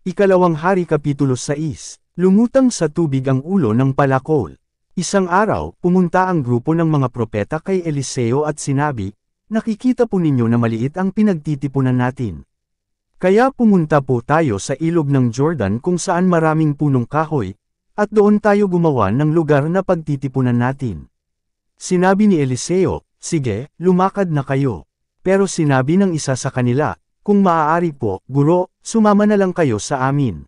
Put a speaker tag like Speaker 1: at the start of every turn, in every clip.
Speaker 1: Ikalawang Hari Kapitulo 6, Lumutang sa tubig ang ulo ng palakol. Isang araw, pumunta ang grupo ng mga propeta kay Eliseo at sinabi, "Nakikita po ninyo na maliit ang pinagtitipunan natin. Kaya pumunta po tayo sa ilog ng Jordan kung saan maraming punong kahoy, at doon tayo gumawa ng lugar na pagtitipunan natin." Sinabi ni Eliseo, "Sige, lumakad na kayo." Pero sinabi ng isa sa kanila, "Kung maaari po, Guro, sumama na lang kayo sa amin."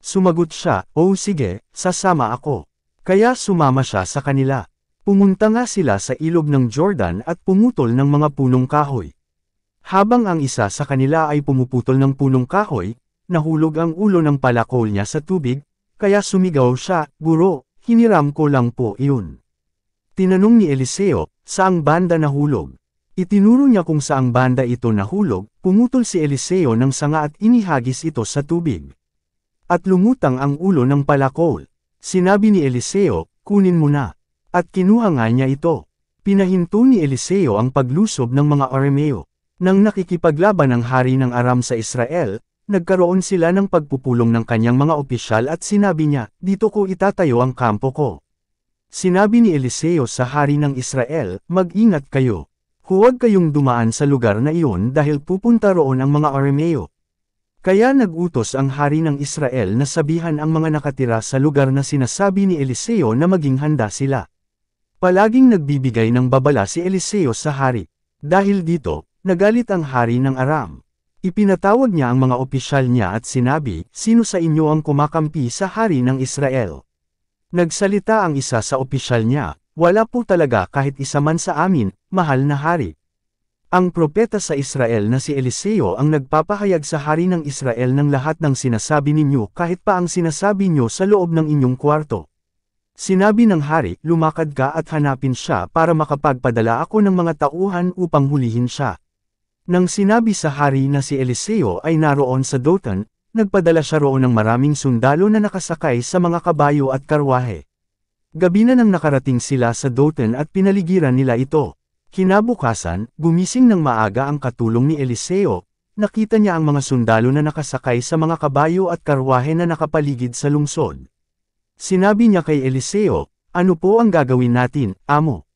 Speaker 1: Sumagot siya, "Oh sige, sasama ako." Kaya sumama siya sa kanila. Pumunta nga sila sa ilog ng Jordan at pumutol ng mga punong kahoy. Habang ang isa sa kanila ay pumuputol ng punong kahoy, nahulog ang ulo ng palakol niya sa tubig, kaya sumigaw siya, "Guro, hiniram ko lang po iyon." Tinanong ni Eliseo, "Saang banda nahulog?" Itinuro niya kung saang banda ito nahulog, pumutol si Eliseo ng sanga at inihagis ito sa tubig. At lumutang ang ulo ng palakol. Sinabi ni Eliseo, "Kunin mo na." At kinuha nga niya ito. Pinahinto ni Eliseo ang paglusob ng mga Arameo. Nang nakikipaglaban ang hari ng Aram sa Israel, nagkaroon sila ng pagpupulong ng kanyang mga opisyal at sinabi niya, "Dito ko itatayo ang kampo ko." Sinabi ni Eliseo sa hari ng Israel, "Mag-ingat kayo. Huwag kayong dumaan sa lugar na iyon dahil pupunta roon ang mga Arameo." Kaya nag-utos ang hari ng Israel na sabihan ang mga nakatira sa lugar na sinasabi ni Eliseo na maging handa sila. Palaging nagbibigay ng babala si Eliseo sa hari. Dahil dito, nagalit ang hari ng Aram. Ipinatawag niya ang mga opisyal niya at sinabi, "Sino sa inyo ang kumakampi sa hari ng Israel?" Nagsalita ang isa sa opisyal niya, "Wala po talaga kahit isa man sa amin, mahal na hari." Ang propeta sa Israel na si Eliseo ang nagpapahayag sa hari ng Israel ng lahat ng sinasabi ninyo kahit pa ang sinasabi nyo sa loob ng inyong kwarto. Sinabi ng hari, "Lumakad ka at hanapin siya para makapagpadala ako ng mga tauhan upang hulihin siya." Nang sinabi sa hari na si Eliseo ay naroon sa Dothan, nagpadala siya roon ng maraming sundalo na nakasakay sa mga kabayo at karwahe. Gabi na nang nakarating sila sa Dothan at pinaligiran nila ito. Kinabukasan, gumising ng maaga ang katulong ni Eliseo, nakita niya ang mga sundalo na nakasakay sa mga kabayo at karwahe na nakapaligid sa lungsod. Sinabi niya kay Eliseo, "Ano po ang gagawin natin, amo?"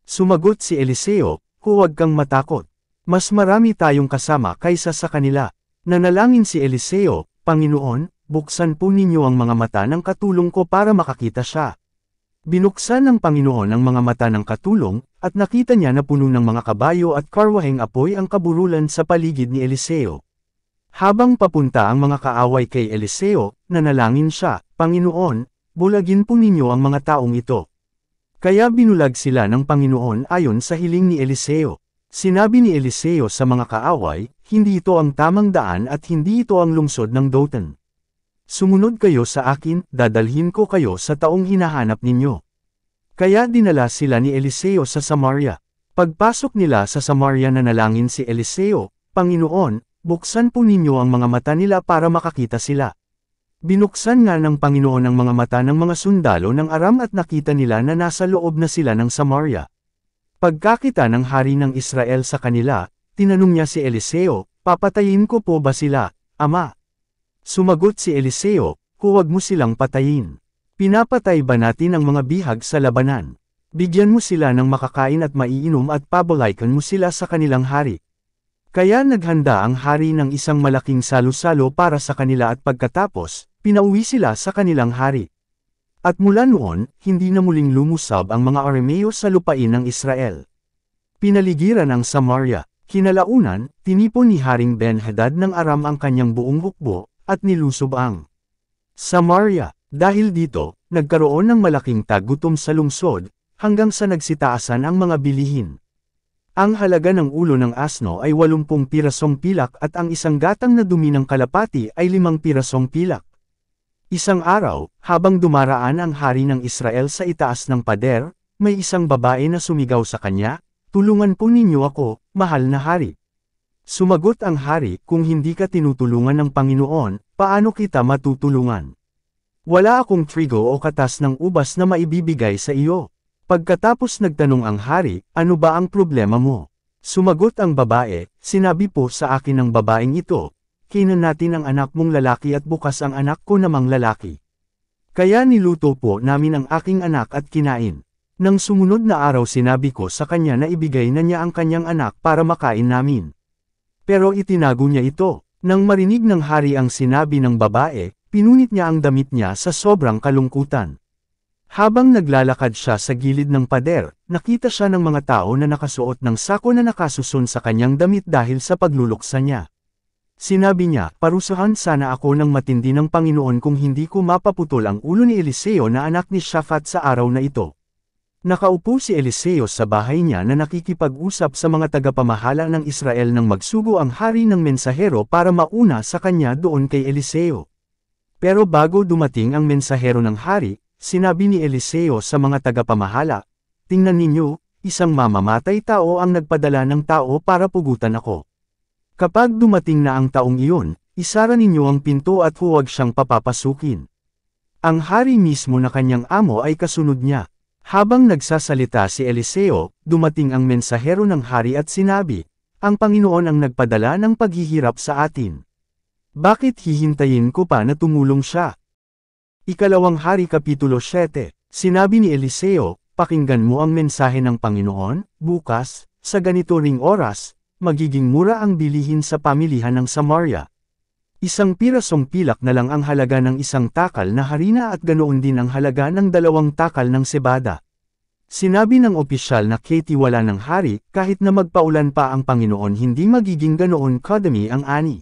Speaker 1: Sumagot si Eliseo, "Huwag kang matakot. Mas marami tayong kasama kaysa sa kanila." Nanalangin si Eliseo, "Panginoon, buksan po ninyo ang mga mata ng katulong ko para makakita siya." Binuksan ng Panginoon ang mga mata ng katulong, at nakita niya na puno ng mga kabayo at karwaheng apoy ang kaburulan sa paligid ni Eliseo. Habang papunta ang mga kaaway kay Eliseo, nanalangin siya, "Panginoon, bulagin po ninyo ang mga taong ito." Kaya binulag sila ng Panginoon ayon sa hiling ni Eliseo. Sinabi ni Eliseo sa mga kaaway, "Hindi ito ang tamang daan at hindi ito ang lungsod ng Dothan. Sumunod kayo sa akin, dadalhin ko kayo sa taong hinahanap ninyo." Kaya dinala sila ni Eliseo sa Samaria. Pagpasok nila sa Samaria nanalangin si Eliseo, "Panginoon, buksan po ninyo ang mga mata nila para makakita sila." Binuksan nga ng Panginoon ang mga mata ng mga sundalo ng Aram at nakita nila na nasa loob na sila ng Samaria. Pagkakita ng hari ng Israel sa kanila, tinanong niya si Eliseo, "Papatayin ko po ba sila, Ama?" Sumagot si Eliseo, "Huwag mo silang patayin. Pinapatay ba natin ang mga bihag sa labanan? Bigyan mo sila ng makakain at maiinom at pabalaykan mo sila sa kanilang hari." Kaya naghanda ang hari ng isang malaking salo-salo para sa kanila at pagkatapos, pinauwi sila sa kanilang hari. At mula noon, hindi na muling lumusab ang mga Arameo sa lupain ng Israel. Pinaligiran ang Samaria. Kinalaunan, tinipon ni Haring Ben-Hadad ng Aram ang kanyang buong hukbo, at nilusob ang Samaria. Dahil dito, nagkaroon ng malaking tagutom sa lungsod, hanggang sa nagsitaasan ang mga bilihin. Ang halaga ng ulo ng asno ay 80 pirasong pilak at ang isang gatang na dumi ng kalapati ay 5 pirasong pilak. Isang araw, habang dumaraan ang hari ng Israel sa itaas ng pader, may isang babae na sumigaw sa kanya, "Tulungan po ninyo ako, mahal na hari." Sumagot ang hari, "Kung hindi ka tinutulungan ng Panginoon, paano kita matutulungan? Wala akong trigo o katas ng ubas na maibibigay sa iyo." Pagkatapos nagtanong ang hari, "Ano ba ang problema mo?" Sumagot ang babae, "Sinabi po sa akin ng babaeng ito, kinan natin ang anak mong lalaki at bukas ang anak ko namang lalaki. Kaya niluto po namin ang aking anak at kinain. Nang sumunod na araw sinabi ko sa kanya na ibigay na niya ang kanyang anak para makain namin. Pero itinago niya ito. Nang marinig ng hari ang sinabi ng babae, pinunit niya ang damit niya sa sobrang kalungkutan. Habang naglalakad siya sa gilid ng pader, nakita siya ng mga tao na nakasuot ng sako na nakasusun sa kanyang damit dahil sa pagluluksa niya. Sinabi niya, parusahan sana ako ng matindi ng Panginoon kung hindi ko mapaputol ang ulo ni Eliseo na anak ni Shaphat sa araw na ito. Nakaupo si Eliseo sa bahay niya na nakikipag-usap sa mga tagapamahala ng Israel nang magsugo ang hari ng mensahero para mauna sa kanya doon kay Eliseo. Pero bago dumating ang mensahero ng hari, sinabi ni Eliseo sa mga tagapamahala, tingnan ninyo, isang mamamatay tao ang nagpadala ng tao para pugutan ako. Kapag dumating na ang taong iyon, isara ninyo ang pinto at huwag siyang papapasukin. Ang hari mismo na kanyang amo ay kasunod niya. Habang nagsasalita si Eliseo, dumating ang mensahero ng hari at sinabi, ang Panginoon ang nagpadala ng paghihirap sa atin. Bakit hihintayin ko pa na tumulong siya? Ikalawang Hari Kapitulo 7, sinabi ni Eliseo, pakinggan mo ang mensahe ng Panginoon, bukas, sa ganito ring oras, magiging mura ang bilihin sa pamilihan ng Samaria. Isang pirasong pilak na lang ang halaga ng isang takal na harina at ganoon din ang halaga ng 2 takal ng sebada. Sinabi ng opisyal na katiwala ng hari, kahit na magpaulan pa ang Panginoon hindi magiging ganoon kadami ang ani.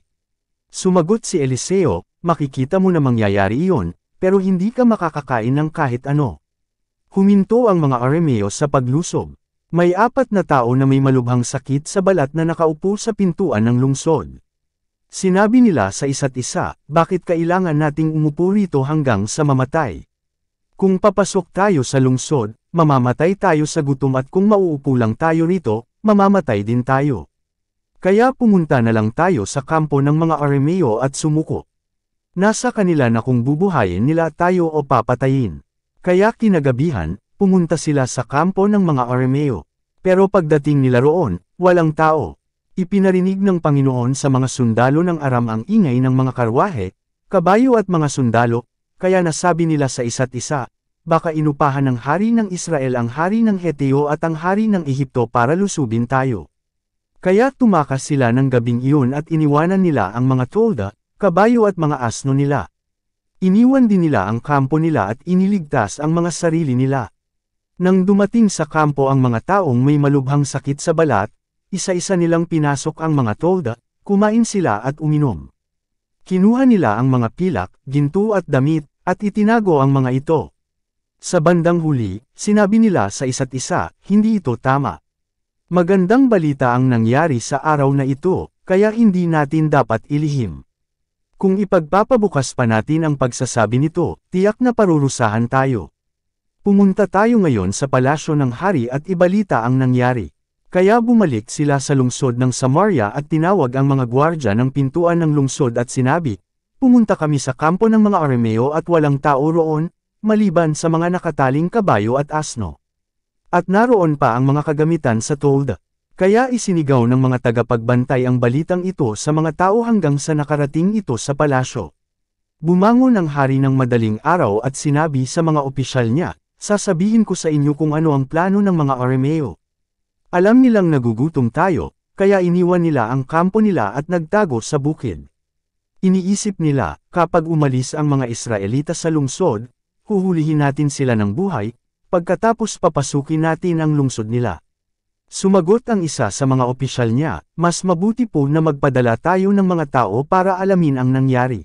Speaker 1: Sumagot si Eliseo, makikita mo na mangyayari iyon, pero hindi ka makakakain ng kahit ano. Huminto ang mga Arameo sa paglusob. May 4 na tao na may malubhang sakit sa balat na nakaupo sa pintuan ng lungsod. Sinabi nila sa isa't isa, bakit kailangan nating umupo rito hanggang sa mamatay? Kung papasok tayo sa lungsod, mamamatay tayo sa gutom at kung mauupo lang tayo rito, mamamatay din tayo. Kaya pumunta na lang tayo sa kampo ng mga Arameo at sumuko. Nasa kanila na kung bubuhayin nila tayo o papatayin. Kaya kinagabihan, pumunta sila sa kampo ng mga Arameo. Pero pagdating nila roon, walang tao. Ipinarinig ng Panginoon sa mga sundalo ng Aram ang ingay ng mga karwahe, kabayo at mga sundalo, kaya nasabi nila sa isa't isa, baka inupahan ng hari ng Israel ang hari ng Heteo at ang hari ng Ehipto para lusubin tayo. Kaya tumakas sila ng gabing iyon at iniwanan nila ang mga tolda, kabayo at mga asno nila. Iniwan din nila ang kampo nila at iniligtas ang mga sarili nila. Nang dumating sa kampo ang mga taong may malubhang sakit sa balat, isa-isa nilang pinasok ang mga tolda, kumain sila at uminom. Kinuha nila ang mga pilak, ginto at damit, at itinago ang mga ito. Sa bandang huli, sinabi nila sa isa't isa, hindi ito tama. Magandang balita ang nangyari sa araw na ito, kaya hindi natin dapat ilihim. Kung ipagpapabukas pa natin ang pagsasabi nito, tiyak na parurusahan tayo. Pumunta tayo ngayon sa palasyo ng hari at ibalita ang nangyari. Kaya bumalik sila sa lungsod ng Samaria at tinawag ang mga gwardya ng pintuan ng lungsod at sinabi, pumunta kami sa kampo ng mga Arameo at walang tao roon, maliban sa mga nakataling kabayo at asno. At naroon pa ang mga kagamitan sa tolda. Kaya isinigaw ng mga tagapagbantay ang balitang ito sa mga tao hanggang sa nakarating ito sa palasyo. Bumangon ang hari ng madaling araw at sinabi sa mga opisyal niya, sasabihin ko sa inyo kung ano ang plano ng mga Arameo. Alam nilang nagugutom tayo, kaya iniwan nila ang kampo nila at nagtago sa bukid. Iniisip nila, kapag umalis ang mga Israelita sa lungsod, huhulihin natin sila ng buhay, pagkatapos papasukin natin ang lungsod nila. Sumagot ang isa sa mga opisyal niya, mas mabuti po na magpadala tayo ng mga tao para alamin ang nangyari.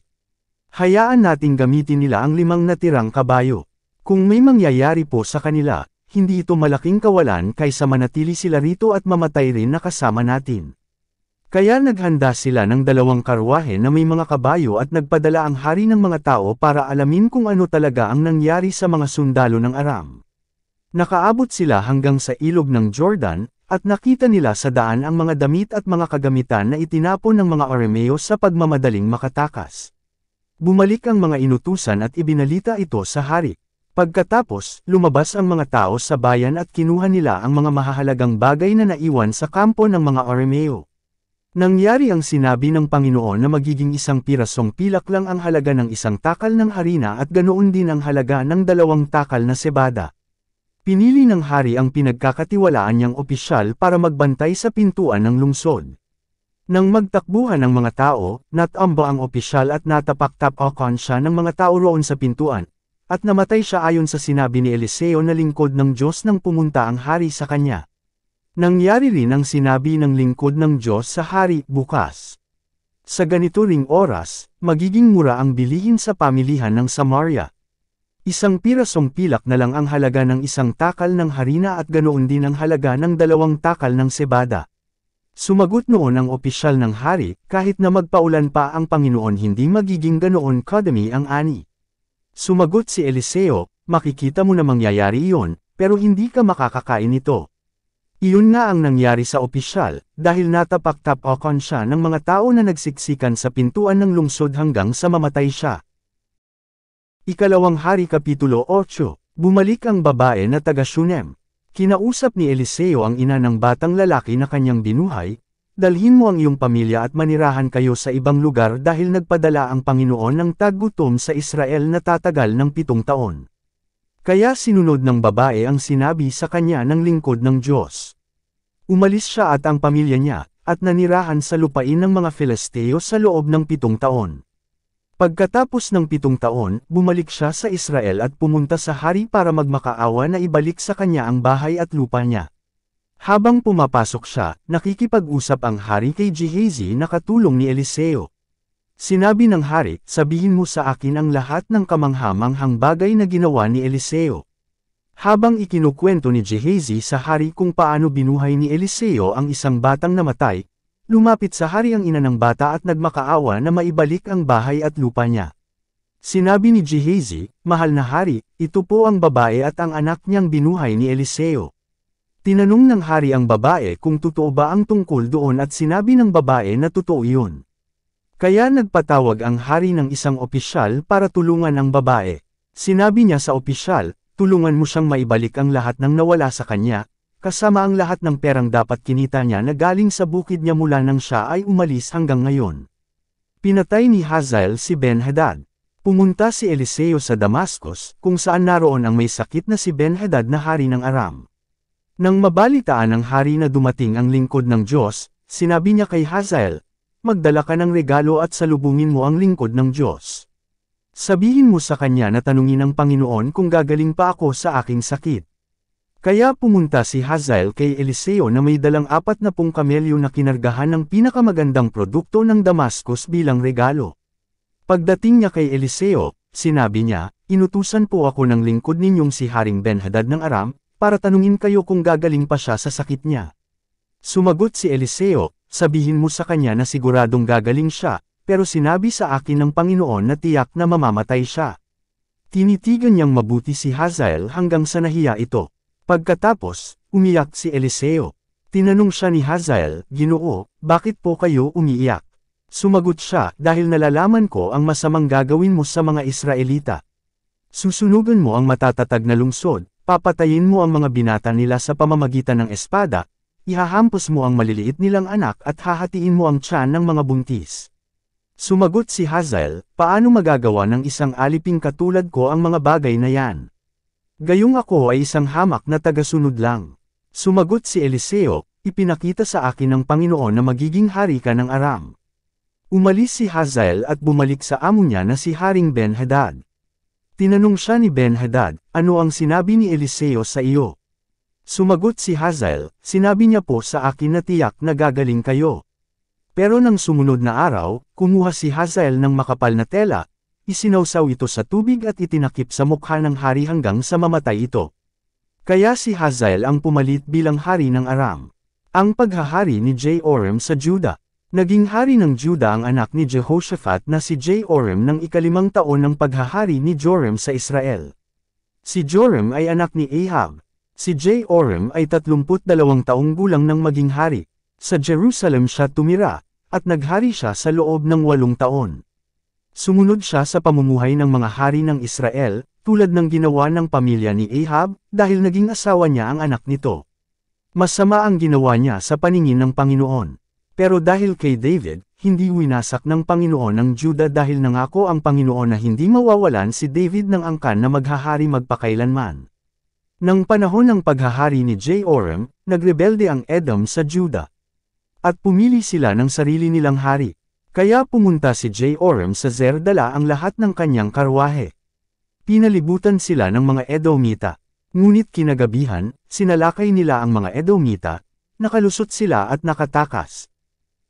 Speaker 1: Hayaan nating gamitin nila ang 5 natirang kabayo. Kung may mangyayari po sa kanila, hindi ito malaking kawalan kaysa manatili sila rito at mamatay rin na kasama natin. Kaya naghanda sila ng 2 karwahe na may mga kabayo at nagpadala ang hari ng mga tao para alamin kung ano talaga ang nangyari sa mga sundalo ng Aram. Nakaabot sila hanggang sa ilog ng Jordan, at nakita nila sa daan ang mga damit at mga kagamitan na itinapon ng mga Arameo sa pagmamadaling makatakas. Bumalik ang mga inutusan at ibinalita ito sa hari. Pagkatapos, lumabas ang mga tao sa bayan at kinuha nila ang mga mahahalagang bagay na naiwan sa kampo ng mga Arameo. Nangyari ang sinabi ng Panginoon na magiging isang pirasong pilak lang ang halaga ng isang takal ng harina at ganoon din ang halaga ng 2 takal na sebada. Pinili ng hari ang pinagkakatiwalaan niyang opisyal para magbantay sa pintuan ng lungsod. Nang magtakbuhan ng mga tao, natamba ang opisyal at natapak-tapakan siya ng mga tao roon sa pintuan, at namatay siya ayon sa sinabi ni Eliseo na lingkod ng Diyos nang pumunta ang hari sa kanya. Nangyari rin ang sinabi ng lingkod ng Diyos sa hari bukas. Sa ganito ring oras, magiging mura ang bilihin sa pamilihan ng Samaria. Isang pirasong pilak na lang ang halaga ng 1 takal ng harina at ganoon din ang halaga ng 2 takal ng sebada. Sumagot noon ang opisyal ng hari, kahit na magpaulan pa ang Panginoon hindi magiging ganoon kadami ang ani. Sumagot si Eliseo, makikita mo na mangyayari iyon, pero hindi ka makakakain nito. Iyon nga ang nangyari sa opisyal, dahil natapak-tapakan siya ng mga tao na nagsiksikan sa pintuan ng lungsod hanggang sa mamatay siya. Ikalawang Hari Kapitulo 8, Bumalik ang babae na taga Shunem. Kinausap ni Eliseo ang ina ng batang lalaki na kanyang binuhay, dalhin mo ang iyong pamilya at manirahan kayo sa ibang lugar dahil nagpadala ang Panginoon ng taggutom sa Israel na tatagal ng 7 taon. Kaya sinunod ng babae ang sinabi sa kanya ng lingkod ng Diyos. Umalis siya at ang pamilya niya, at nanirahan sa lupain ng mga Filisteo sa loob ng 7 taon. Pagkatapos ng 7 taon, bumalik siya sa Israel at pumunta sa hari para magmakaawa na ibalik sa kanya ang bahay at lupa niya. Habang pumapasok siya, nakikipag-usap ang hari kay Gehazi na katulong ni Eliseo. Sinabi ng hari, sabihin mo sa akin ang lahat ng kamanghamanghang bagay na ginawa ni Eliseo. Habang ikinukwento ni Gehazi sa hari kung paano binuhay ni Eliseo ang isang batang namatay, lumapit sa hari ang ina ng bata at nagmakaawa na maibalik ang bahay at lupa niya. Sinabi ni Gehazi, mahal na hari, ito po ang babae at ang anak niyang binuhay ni Eliseo. Tinanong ng hari ang babae kung totoo ba ang tungkol doon at sinabi ng babae na totoo iyon. Kaya nagpatawag ang hari ng isang opisyal para tulungan ang babae. Sinabi niya sa opisyal, tulungan mo siyang maibalik ang lahat ng nawala sa kanya, kasama ang lahat ng perang dapat kinita niya na galing sa bukid niya mula nang siya ay umalis hanggang ngayon. Pinatay ni Hazael si Ben-Hadad. Pumunta si Eliseo sa Damascus, kung saan naroon ang may sakit na si Ben-Hadad na hari ng Aram. Nang mabalitaan ng hari na dumating ang lingkod ng Diyos, sinabi niya kay Hazael, magdala ka ng regalo at salubungin mo ang lingkod ng Diyos. Sabihin mo sa kanya na tanungin ng Panginoon kung gagaling pa ako sa aking sakit. Kaya pumunta si Hazael kay Eliseo na may dalang 40 kamelyo na kinargahan ng pinakamagandang produkto ng Damascus bilang regalo. Pagdating niya kay Eliseo, sinabi niya, inutusan po ako ng lingkod ninyong si Haring Ben-Hadad ng Aram, para tanungin kayo kung gagaling pa siya sa sakit niya. Sumagot si Eliseo, sabihin mo sa kanya na siguradong gagaling siya, pero sinabi sa akin ng Panginoon na tiyak na mamamatay siya. Tinitigan niyang mabuti si Hazael hanggang sa nahiya ito. Pagkatapos, umiyak si Eliseo. Tinanong siya ni Hazael, Ginoo, bakit po kayo umiiyak? Sumagot siya, dahil nalalaman ko ang masamang gagawin mo sa mga Israelita. Susunugan mo ang matatatag na lungsod, papatayin mo ang mga binata nila sa pamamagitan ng espada, ihahampos mo ang maliliit nilang anak at hahatiin mo ang tiyan ng mga buntis. Sumagot si Hazael, paano magagawa ng isang aliping katulad ko ang mga bagay na yan? Gayong ako ay isang hamak na tagasunod lang. Sumagot si Eliseo, ipinakita sa akin ng Panginoon na magiging hari ka ng Aram. Umalis si Hazael at bumalik sa amo niya na si Haring Ben-Hadad. Tinanong siya ni Ben-Hadad, ano ang sinabi ni Eliseo sa iyo? Sumagot si Hazael, sinabi niya po sa akin na tiyak na gagaling kayo. Pero nang sumunod na araw, kumuha si Hazael ng makapal na tela, isinawsaw ito sa tubig at itinakip sa mukha ng hari hanggang sa mamatay ito. Kaya si Hazael ang pumalit bilang hari ng Aram. Ang paghahari ni Jehoram sa Juda. Naging hari ng Juda ang anak ni Jehoshaphat na si Jehoram ng 5 taon ng paghahari ni Joram sa Israel. Si Joram ay anak ni Ahab. Si Jehoram ay 32 taong gulang nang maging hari. Sa Jerusalem siya tumira, at naghari siya sa loob ng 8 taon. Sumunod siya sa pamumuhay ng mga hari ng Israel, tulad ng ginawa ng pamilya ni Ahab, dahil naging asawa niya ang anak nito. Masama ang ginawa niya sa paningin ng Panginoon. Pero dahil kay David, hindi winasak ng Panginoon ng Juda dahil nangako ang Panginoon na hindi mawawalan si David ng angkan na maghahari magpakailanman. Nang panahon ng paghahari ni Jehoram, nagrebelde ang Edom sa Juda. At pumili sila ng sarili nilang hari. Kaya pumunta si Jehoram sa Zer dala ang lahat ng kanyang karwahe. Pinalibutan sila ng mga Edomita. Ngunit kinagabihan, sinalakay nila ang mga Edomita, nakalusot sila at nakatakas.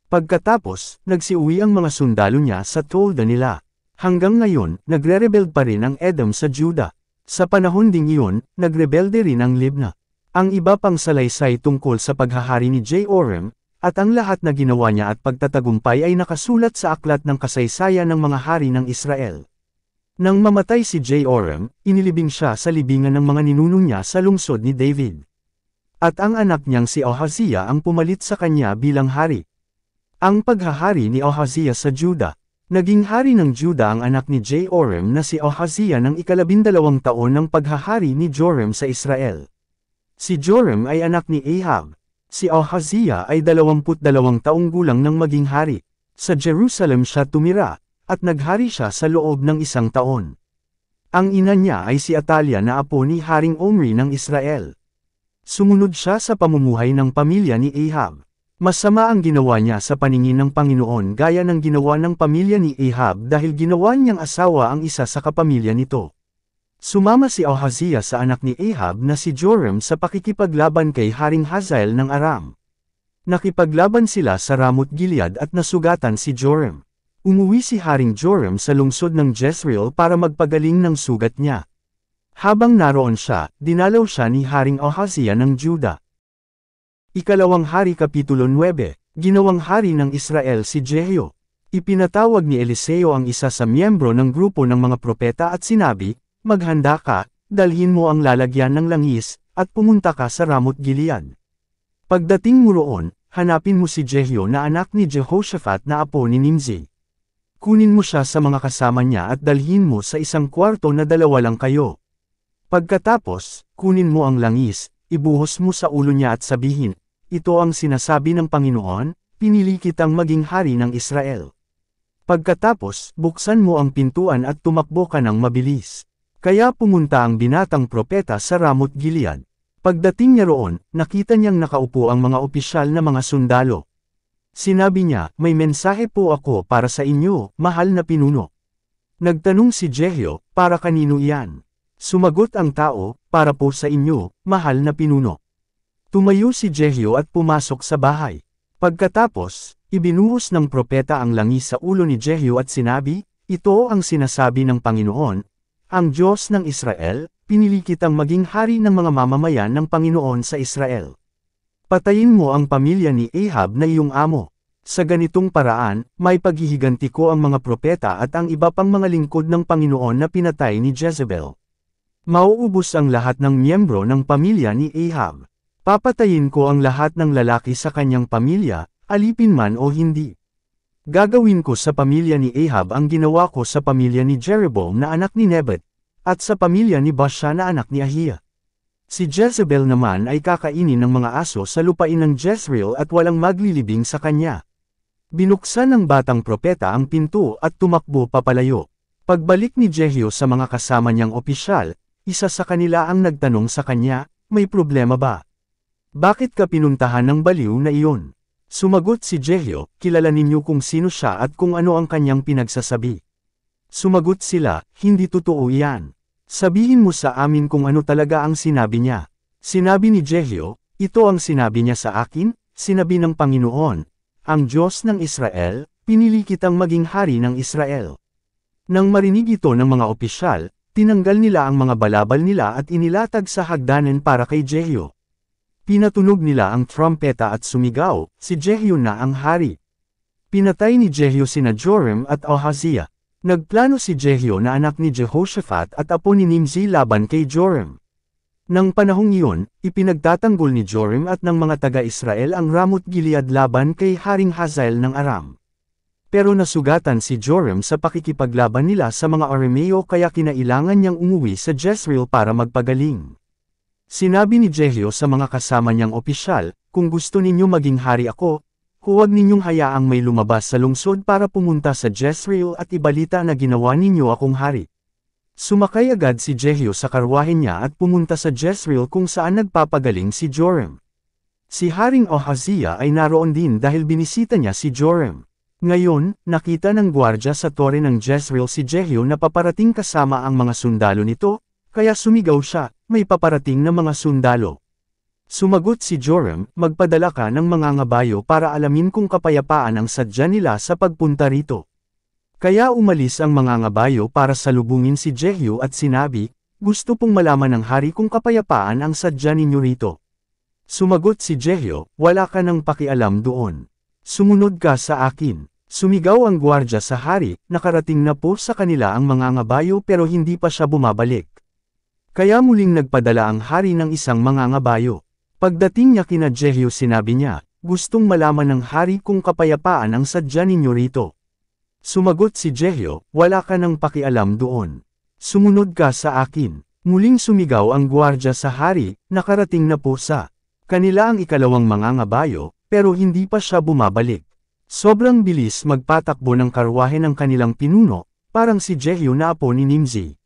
Speaker 1: Pagkatapos, nagsiuwi ang mga sundalo niya sa tolda nila. Hanggang ngayon, nagre-rebelde pa rin ang Edom sa Juda. Sa panahon ding iyon, nagrebelde rin ang Libna. Ang iba pang salaysay tungkol sa paghahari ni Jehoram, at ang lahat na ginawa niya at pagtatagumpay ay nakasulat sa aklat ng kasaysayan ng mga hari ng Israel. Nang mamatay si Jehoram, inilibing siya sa libingan ng mga ninuno niya sa lungsod ni David. At ang anak niyang si Ahaziah ang pumalit sa kanya bilang hari. Ang paghahari ni Ahaziah sa Juda. Naging hari ng Juda ang anak ni Jehoram na si Ahaziah ng 12 taon ng paghahari ni Joram sa Israel. Si Joram ay anak ni Ahab. Si Ahaziah ay 22 taong gulang nang maging hari. Sa Jerusalem siya tumira, at naghari siya sa loob ng 1 taon. Ang ina niya ay si Atalia na apo ni Haring Omri ng Israel. Sumunod siya sa pamumuhay ng pamilya ni Ahab. Masama ang ginawa niya sa paningin ng Panginoon gaya ng ginawa ng pamilya ni Ahab dahil ginawa niyang asawa ang isa sa kapamilya nito. Sumama si Ahaziah sa anak ni Ahab na si Joram sa pakikipaglaban kay Haring Hazael ng Aram. Nakipaglaban sila sa Ramoth Gilead at nasugatan si Joram. Umuwi si Haring Joram sa lungsod ng Jezreel para magpagaling ng sugat niya. Habang naroon siya, dinalaw siya ni Haring Ahaziah ng Juda. Ikalawang Hari Kapitulo 9, Ginawang hari ng Israel si Jehu. Ipinatawag ni Eliseo ang isa sa miyembro ng grupo ng mga propeta at sinabi, "Maghanda ka, dalhin mo ang lalagyan ng langis, at pumunta ka sa Ramoth Gilead. Pagdating mo roon, hanapin mo si Jehu na anak ni Jehoshaphat na apo ni Nimzi. Kunin mo siya sa mga kasama niya at dalhin mo sa isang kwarto na 2 lang kayo. Pagkatapos, kunin mo ang langis, ibuhos mo sa ulo niya at sabihin, 'Ito ang sinasabi ng Panginoon, pinili kitang maging hari ng Israel.' Pagkatapos, buksan mo ang pintuan at tumakbo ka ng mabilis." Kaya pumunta ang binatang propeta sa Ramoth Gilead. Pagdating niya roon, nakita niyang nakaupo ang mga opisyal na mga sundalo. Sinabi niya, "May mensahe po ako para sa inyo, mahal na pinuno." Nagtanong si Jehu, "Para kanino iyan?" Sumagot ang tao, "Para po sa inyo, mahal na pinuno." Tumayo si Jehu at pumasok sa bahay. Pagkatapos, ibinuhos ng propeta ang langis sa ulo ni Jehu at sinabi, "Ito ang sinasabi ng Panginoon, ang Diyos ng Israel, pinili kitang maging hari ng mga mamamayan ng Panginoon sa Israel. Patayin mo ang pamilya ni Ahab na iyong amo. Sa ganitong paraan, may paghihiganti ko ang mga propeta at ang iba pang mga lingkod ng Panginoon na pinatay ni Jezebel. Mauubos ang lahat ng miyembro ng pamilya ni Ahab. Papatayin ko ang lahat ng lalaki sa kanyang pamilya, alipin man o hindi. Gagawin ko sa pamilya ni Ahab ang ginawa ko sa pamilya ni Jeroboam na anak ni Nebat, at sa pamilya ni Baasha na anak ni Ahia. Si Jezebel naman ay kakainin ng mga aso sa lupain ng Jezreel at walang maglilibing sa kanya." Binuksan ng batang propeta ang pinto at tumakbo papalayo. Pagbalik ni Jehu sa mga kasama niyang opisyal, isa sa kanila ang nagtanong sa kanya, "May problema ba? Bakit ka pinuntahan ng baliw na iyon?" Sumagot si Jehu, "Kilala ninyo kung sino siya at kung ano ang kanyang pinagsasabi." Sumagot sila, "Hindi totoo iyan. Sabihin mo sa amin kung ano talaga ang sinabi niya." Sinabi ni Jehu, "Ito ang sinabi niya sa akin, sinabi ng Panginoon, ang Diyos ng Israel, pinili kitang maging hari ng Israel." Nang marinig ito ng mga opisyal, tinanggal nila ang mga balabal nila at inilatag sa hagdanan para kay Jehu. Pinatunog nila ang trumpeta at sumigaw, "Si Jehu na ang hari." Pinatay ni Jehu sina Joram at Ahaziah. Nagplano si Jehu na anak ni Jehoshaphat at apo ni Nimzi laban kay Joram. Nang panahong iyon, ipinagtatanggol ni Joram at ng mga taga-Israel ang Ramoth Gilead laban kay Haring Hazael ng Aram. Pero nasugatan si Joram sa pakikipaglaban nila sa mga Arameo kaya kinailangan niyang umuwi sa Jezreel para magpagaling. Sinabi ni Jehu sa mga kasama niyang opisyal, "Kung gusto ninyo maging hari ako, huwag ninyong hayaang may lumabas sa lungsod para pumunta sa Jezreel at ibalita na ginawa ninyo akong hari. Sumakay agad si Jehu sa karwahe niya at pumunta sa Jezreel kung saan nagpapagaling si Joram. Si Haring Ahaziah ay naroon din dahil binisita niya si Joram. Ngayon, nakita ng gwardya sa tore ng Jezreel si Jehu na paparating kasama ang mga sundalo nito, kaya sumigaw siya, may paparating na mga sundalo. Sumagot si Joram, magpadala ka ng mga ngabayo para alamin kung kapayapaan ang sadya nila sa pagpunta rito. Kaya umalis ang mga ngabayo para salubungin si Jehu at sinabi, gusto pong malaman ng hari kung kapayapaan ang sadya ninyo rito. Sumagot si Jehu, wala ka nang pakialam doon. Sumunod ka sa akin. Sumigaw ang gwardya sa hari, nakarating na po sa kanila ang mga ngabayo pero hindi pa siya bumabalik. Kaya muling nagpadala ang hari ng isang mga ngabayo. Pagdating niya kina Jehu sinabi niya, gustong malaman ng hari kung kapayapaan ang sadya ninyo rito. Sumagot si Jehu, wala ka nang pakialam doon. Sumunod ka sa akin. Muling sumigaw ang gwardya sa hari, nakarating na po sa kanila ang ikalawang mga ngabayo, pero hindi pa siya bumabalik. Sobrang bilis magpatakbo ng karwahe ng kanilang pinuno, parang si Jehu na apo ni Nimzi.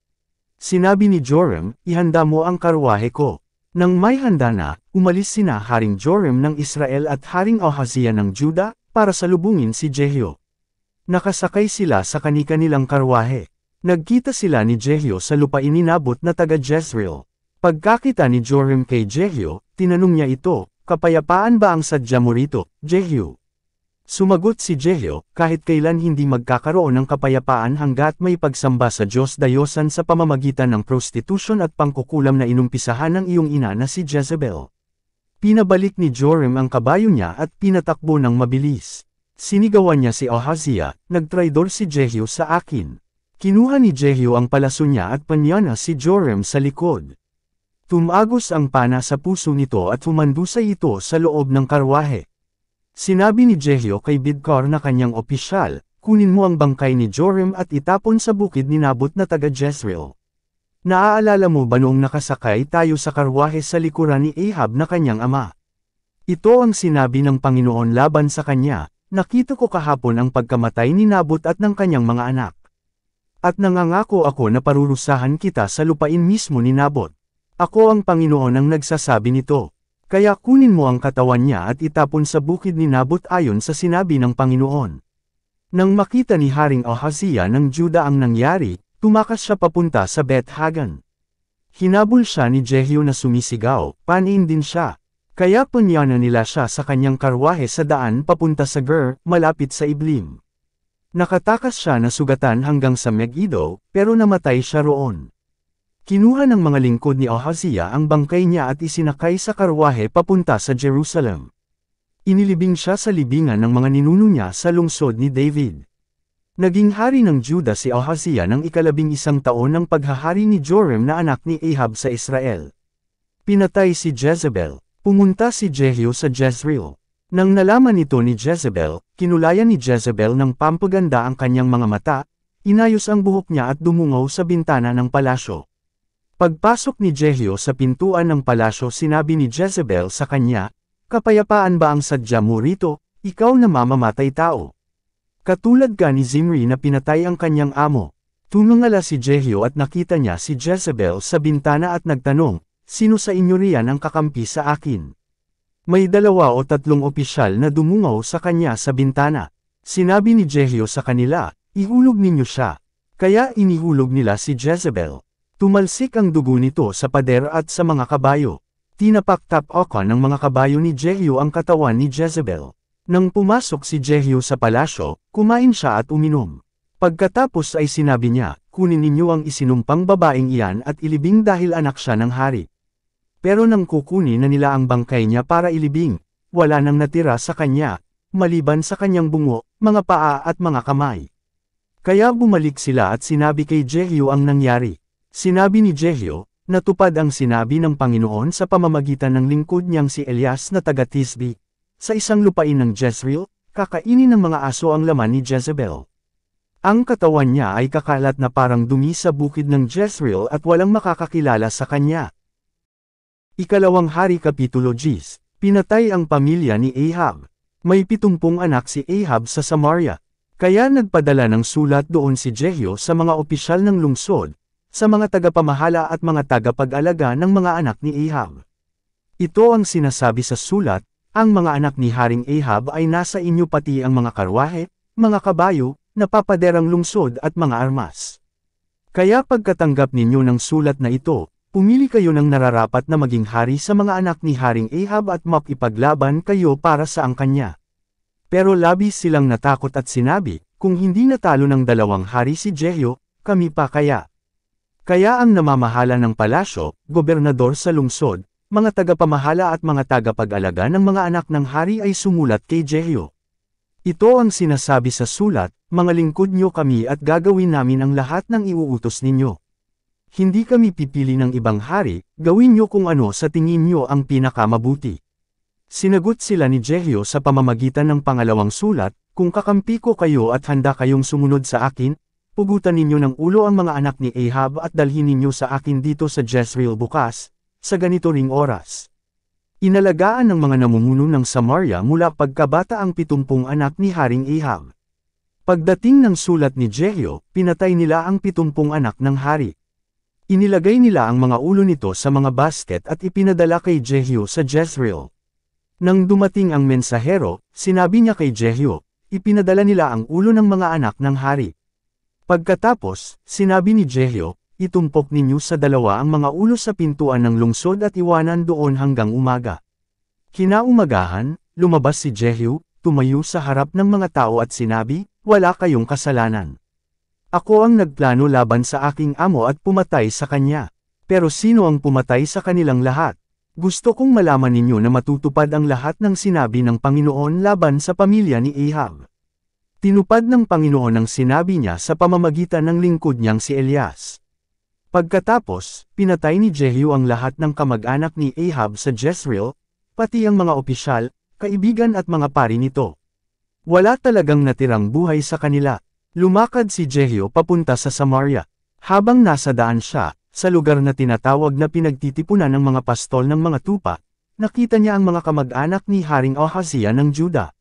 Speaker 1: Sinabi ni Joram, ihanda mo ang karwahe ko. Nang may handa na, umalis sina Haring Joram ng Israel at Haring Ahaziah ng Juda, para salubungin si Jehu. Nakasakay sila sa kani-kanilang karwahe. Nagkita sila ni Jehu sa lupain ni Nabot na taga Jezreel. Pagkakita ni Joram kay Jehu, tinanong niya ito, kapayapaan ba ang sadya mo rito, Jehu? Sumagot si Jehu, kahit kailan hindi magkakaroon ng kapayapaan hanggat may pagsamba sa Diyos-dayosan sa pamamagitan ng prostitution at pangkukulam na inumpisahan ng iyong ina na si Jezebel. Pinabalik ni Joram ang kabayo niya at pinatakbo ng mabilis. Sinigawan niya si Ahaziah, nagtraidor si Jehu sa akin. Kinuha ni Jehu ang palaso niya at panyana si Joram sa likod. Tumagos ang pana sa puso nito at humandusay ito sa loob ng karwahe. Sinabi ni Jehu kay Bidkar na kanyang opisyal, kunin mo ang bangkay ni Joram at itapon sa bukid ni Nabot na taga Jezreel. Naaalala mo ba noong nakasakay tayo sa karwahe sa likuran ni Ahab na kanyang ama? Ito ang sinabi ng Panginoon laban sa kanya, nakita ko kahapon ang pagkamatay ni Nabot at ng kanyang mga anak. At nangangako ako na parurusahan kita sa lupain mismo ni Nabot. Ako ang Panginoon ang nagsasabi nito. Kaya kunin mo ang katawan niya at itapon sa bukid ni Nabot ayon sa sinabi ng Panginoon. Nang makita ni Haring Ahaziah ng Juda ang nangyari, tumakas siya papunta sa Beth Hagan. Hinabol siya ni Jehu na sumisigaw, panin din siya. Kaya punyana nila siya sa kanyang karwahe sa daan papunta sa Ger, malapit sa Iblim. Nakatakas siya na sugatan hanggang sa Megiddo, pero namatay siya roon. Kinuha ng mga lingkod ni Ahaziah ang bangkay niya at isinakay sa karwahe papunta sa Jerusalem. Inilibing siya sa libingan ng mga ninuno niya sa lungsod ni David. Naging hari ng Juda si Ahaziah ng 11 taon ng paghahari ni Joram na anak ni Ahab sa Israel. Pinatay si Jezebel. Pumunta si Jehu sa Jezreel. Nang nalaman ito ni Jezebel, kinulayan ni Jezebel ng pampaganda ang kanyang mga mata, inayos ang buhok niya at dumungaw sa bintana ng palasyo. Pagpasok ni Jehu sa pintuan ng palasyo sinabi ni Jezebel sa kanya, kapayapaan ba ang sadya mo rito, ikaw na mamamatay tao? Katulad ka ni Zimri na pinatay ang kanyang amo. Tumangala si Jehu at nakita niya si Jezebel sa bintana at nagtanong, sino sa inyo riyan ang kakampi sa akin? May 2 o 3 opisyal na dumungaw sa kanya sa bintana. Sinabi ni Jehu sa kanila, ihulog ninyo siya. Kaya inihulog nila si Jezebel. Tumalsik ang dugo nito sa pader at sa mga kabayo. Tinapak-tapakan ng mga kabayo ni Jehu ang katawan ni Jezebel. Nang pumasok si Jehu sa palasyo, kumain siya at uminom. Pagkatapos ay sinabi niya, kunin ninyo ang isinumpang babaeng iyan at ilibing dahil anak siya ng hari. Pero nang kukunin na nila ang bangkay niya para ilibing, wala nang natira sa kanya, maliban sa kanyang bungo, mga paa at mga kamay. Kaya bumalik sila at sinabi kay Jehu ang nangyari. Sinabi ni Jehu, natupad ang sinabi ng Panginoon sa pamamagitan ng lingkod niyang si Elias na taga Tisbi. Sa isang lupain ng Jezreel, kakainin ng mga aso ang laman ni Jezebel. Ang katawan niya ay kakalat na parang dumi sa bukid ng Jezreel at walang makakakilala sa kanya. Ikalawang Hari Kapitulo 10. Pinatay ang pamilya ni Ahab. May 70 anak si Ahab sa Samaria. Kaya nagpadala ng sulat doon si Jehu sa mga opisyal ng lungsod, sa mga tagapamahala at mga tagapag-alaga ng mga anak ni Ahab. Ito ang sinasabi sa sulat, ang mga anak ni Haring Ahab ay nasa inyo pati ang mga karwahe, mga kabayo, napapaderang lungsod at mga armas. Kaya pagkatanggap ninyo ng sulat na ito, pumili kayo ng nararapat na maging hari sa mga anak ni Haring Ahab at makipaglaban kayo para sa kanya. Pero labis silang natakot at sinabi, kung hindi natalo ng 2 hari si Jehu, kami pa kaya. Kaya ang namamahala ng palasyo, gobernador sa lungsod, mga tagapamahala at mga tagapag-alaga ng mga anak ng hari ay sumulat kay Jehu. Ito ang sinasabi sa sulat, mga lingkod nyo kami at gagawin namin ang lahat ng iuutos ninyo. Hindi kami pipili ng ibang hari, gawin nyo kung ano sa tingin nyo ang pinakamabuti. Sinagot sila ni Jehu sa pamamagitan ng pangalawang sulat, kung kakampi ko kayo at handa kayong sumunod sa akin, pugutan ninyo ng ulo ang mga anak ni Ahab at dalhin ninyo sa akin dito sa Jezreel bukas, sa ganito ring oras. Inalagaan ng mga namumuno ng Samaria mula pagkabata ang 70 anak ni Haring Ahab. Pagdating ng sulat ni Jehu, pinatay nila ang 70 anak ng hari. Inilagay nila ang mga ulo nito sa mga basket at ipinadala kay Jehu sa Jezreel. Nang dumating ang mensahero, sinabi niya kay Jehu, ipinadala nila ang ulo ng mga anak ng hari. Pagkatapos, sinabi ni Jehu, itumpok ninyo sa 2 ang mga ulo sa pintuan ng lungsod at iwanan doon hanggang umaga. Kinaumagahan, lumabas si Jehu, tumayo sa harap ng mga tao at sinabi, wala kayong kasalanan. Ako ang nagplano laban sa aking amo at pumatay sa kanya. Pero sino ang pumatay sa kanilang lahat? Gusto kong malaman ninyo na matutupad ang lahat ng sinabi ng Panginoon laban sa pamilya ni Ahab. Tinupad ng Panginoon ang sinabi niya sa pamamagitan ng lingkod niyang si Elias. Pagkatapos, pinatay ni Jehu ang lahat ng kamag-anak ni Ahab sa Jezreel, pati ang mga opisyal, kaibigan at mga pari nito. Wala talagang natirang buhay sa kanila. Lumakad si Jehu papunta sa Samaria. Habang nasa daan siya, sa lugar na tinatawag na pinagtitipunan ng mga pastol ng mga tupa, nakita niya ang mga kamag-anak ni Haring Ahaziah ng Juda.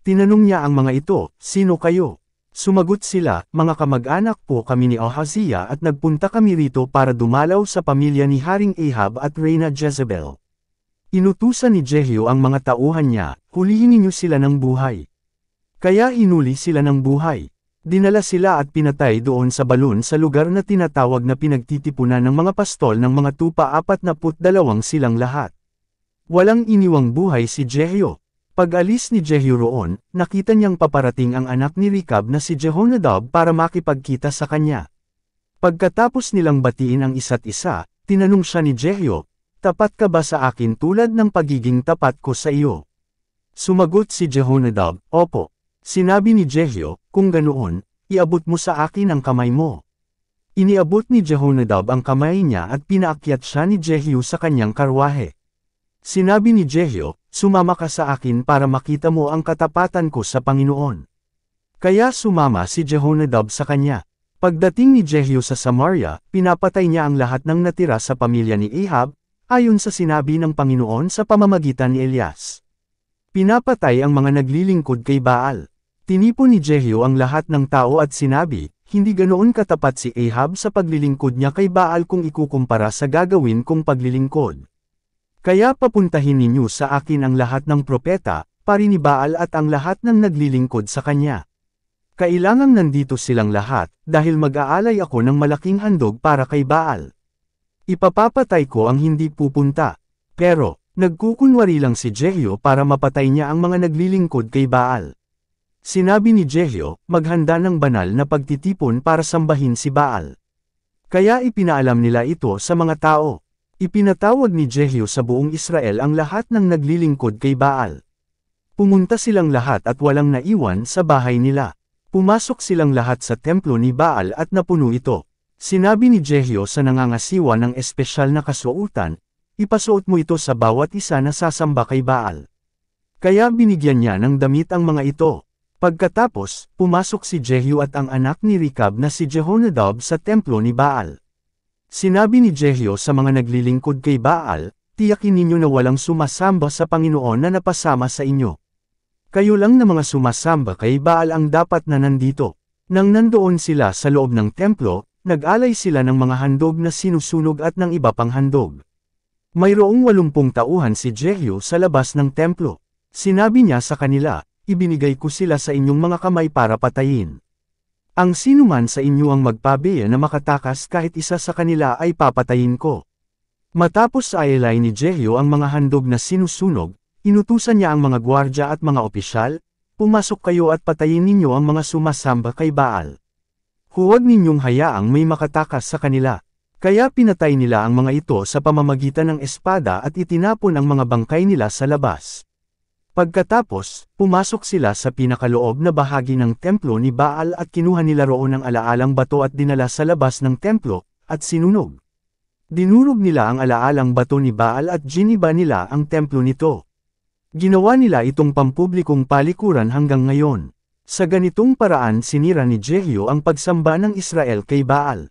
Speaker 1: Tinanong niya ang mga ito, sino kayo? Sumagot sila, mga kamag-anak po kami ni Ahaziah at nagpunta kami rito para dumalaw sa pamilya ni Haring Ahab at Reyna Jezebel. Inutusan ni Jehu ang mga tauhan niya, hulihin ninyo sila ng buhay. Kaya hinuli sila ng buhay. Dinala sila at pinatay doon sa balon sa lugar na tinatawag na pinagtitipunan ng mga pastol ng mga tupa 42 silang lahat. Walang iniwang buhay si Jehu. Pag-alis ni Jehu roon, nakita niyang paparating ang anak ni Rekab na si Jehonadab para makipagkita sa kanya. Pagkatapos nilang batiin ang isa't isa, tinanong siya ni Jehu, tapat ka ba sa akin tulad ng pagiging tapat ko sa iyo? Sumagot si Jehonadab, opo. Sinabi ni Jehu, kung ganoon, iabot mo sa akin ang kamay mo. Iniabot ni Jehonadab ang kamay niya at pinaakyat siya ni Jehu sa kanyang karwahe. Sinabi ni Jehu, sumama ka sa akin para makita mo ang katapatan ko sa Panginoon. Kaya sumama si Jehonadab sa kanya. Pagdating ni Jehu sa Samaria, pinapatay niya ang lahat ng natira sa pamilya ni Ahab, ayon sa sinabi ng Panginoon sa pamamagitan ni Elias. Pinapatay ang mga naglilingkod kay Baal. Tinipon ni Jehu ang lahat ng tao at sinabi, hindi ganoon katapat si Ahab sa paglilingkod niya kay Baal kung ikukumpara sa gagawin kong paglilingkod. Kaya papuntahin ninyo sa akin ang lahat ng propeta, pari ni Baal at ang lahat ng naglilingkod sa kanya. Kailangang nandito silang lahat, dahil mag-aalay ako ng malaking handog para kay Baal. Ipapapatay ko ang hindi pupunta. Pero, nagkukunwari lang si Jehu para mapatay niya ang mga naglilingkod kay Baal. Sinabi ni Jehu, maghanda ng banal na pagtitipon para sambahin si Baal. Kaya ipinaalam nila ito sa mga tao. Ipinatawag ni Jehu sa buong Israel ang lahat ng naglilingkod kay Baal. Pumunta silang lahat at walang naiwan sa bahay nila. Pumasok silang lahat sa templo ni Baal at napuno ito. Sinabi ni Jehu sa nangangasiwa ng espesyal na kasuotan, ipasuot mo ito sa bawat isa na sasamba kay Baal. Kaya binigyan niya ng damit ang mga ito. Pagkatapos, pumasok si Jehu at ang anak ni Rekab na si Jehonadab sa templo ni Baal. Sinabi ni Jehu sa mga naglilingkod kay Baal, tiyakin ninyo na walang sumasamba sa Panginoon na napasama sa inyo. Kayo lang na mga sumasamba kay Baal ang dapat na nandito. Nang nandoon sila sa loob ng templo, nag-alay sila ng mga handog na sinusunog at ng iba pang handog. Mayroong 80 tauhan si Jehu sa labas ng templo. Sinabi niya sa kanila, ibinigay ko sila sa inyong mga kamay para patayin. Ang sinuman sa inyo ang magpabeya na makatakas kahit isa sa kanila ay papatayin ko. Matapos sa ayalay ni Jehu ang mga handog na sinusunog, inutusan niya ang mga gwardya at mga opisyal, pumasok kayo at patayin ninyo ang mga sumasamba kay Baal. Huwag ninyong hayaang may makatakas sa kanila. Kaya pinatay nila ang mga ito sa pamamagitan ng espada at itinapon ang mga bangkay nila sa labas. Pagkatapos, pumasok sila sa pinakaloob na bahagi ng templo ni Baal at kinuha nila roon ang alaalang bato at dinala sa labas ng templo, at sinunog. Dinurog nila ang alaalang bato ni Baal at giniba nila ang templo nito. Ginawa nila itong pampublikong palikuran hanggang ngayon. Sa ganitong paraan sinira ni Jehu ang pagsamba ng Israel kay Baal.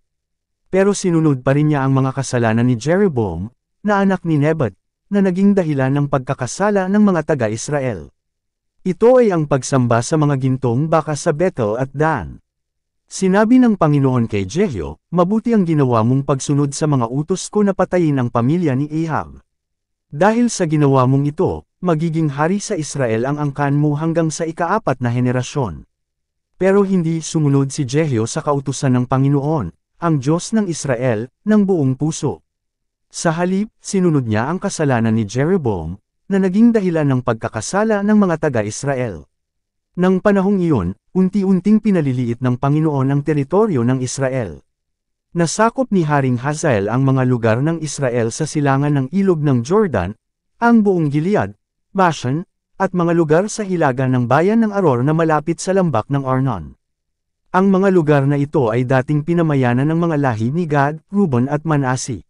Speaker 1: Pero sinunod pa rin niya ang mga kasalanan ni Jeroboam, na anak ni Nebat, na naging dahilan ng pagkakasala ng mga taga-Israel. Ito ay ang pagsamba sa mga gintong baka sa Bethel at Dan. Sinabi ng Panginoon kay Jehu, mabuti ang ginawa mong pagsunod sa mga utos ko na patayin ang pamilya ni Ahab. Dahil sa ginawa mong ito, magiging hari sa Israel ang angkan mo hanggang sa ika-4 na henerasyon. Pero hindi sumunod si Jehu sa kautusan ng Panginoon, ang Diyos ng Israel, ng buong puso. Sa halip, sinunod niya ang kasalanan ni Jeroboam, na naging dahilan ng pagkakasala ng mga taga-Israel. Nang panahong iyon, unti-unting pinaliliit ng Panginoon ang teritoryo ng Israel. Nasakop ni Haring Hazael ang mga lugar ng Israel sa silangan ng ilog ng Jordan, ang buong Gilead, Bashan, at mga lugar sa hilaga ng bayan ng Aror na malapit sa lambak ng Arnon. Ang mga lugar na ito ay dating pinamayanan ng mga lahi ni Gad, Reuben at Manase.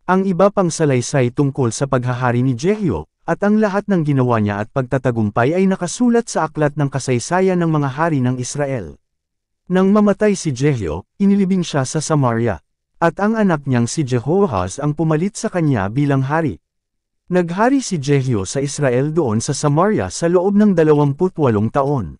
Speaker 1: Ang iba pang salaysay tungkol sa paghahari ni Jehu, at ang lahat ng ginawa niya at pagtatagumpay ay nakasulat sa aklat ng kasaysayan ng mga hari ng Israel. Nang mamatay si Jehu, inilibing siya sa Samaria, at ang anak niyang si Jehoahaz ang pumalit sa kanya bilang hari. Naghari si Jehu sa Israel doon sa Samaria sa loob ng 28 taon.